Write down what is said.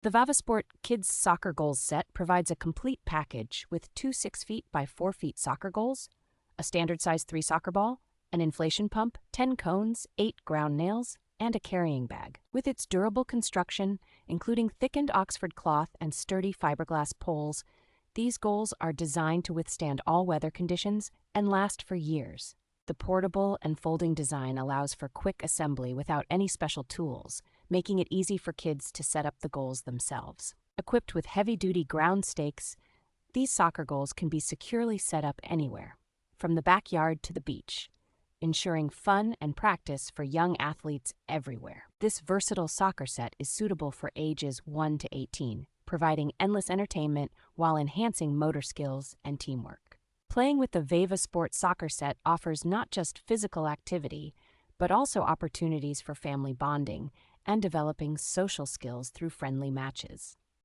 The VAVOSPORT Kids Soccer Goals set provides a complete package with two 6 feet by 4 feet soccer goals, a standard size 3 soccer ball, an inflation pump, 10 cones, 8 ground nails, and a carrying bag. With its durable construction, including thickened Oxford cloth and sturdy fiberglass poles, these goals are designed to withstand all weather conditions and last for years. The portable and folding design allows for quick assembly without any special tools, making it easy for kids to set up the goals themselves. Equipped with heavy-duty ground stakes, these soccer goals can be securely set up anywhere, from the backyard to the beach, ensuring fun and practice for young athletes everywhere. This versatile soccer set is suitable for ages 1 to 18, providing endless entertainment while enhancing motor skills and teamwork. Playing with the VAVOSPORT soccer set offers not just physical activity, but also opportunities for family bonding and developing social skills through friendly matches.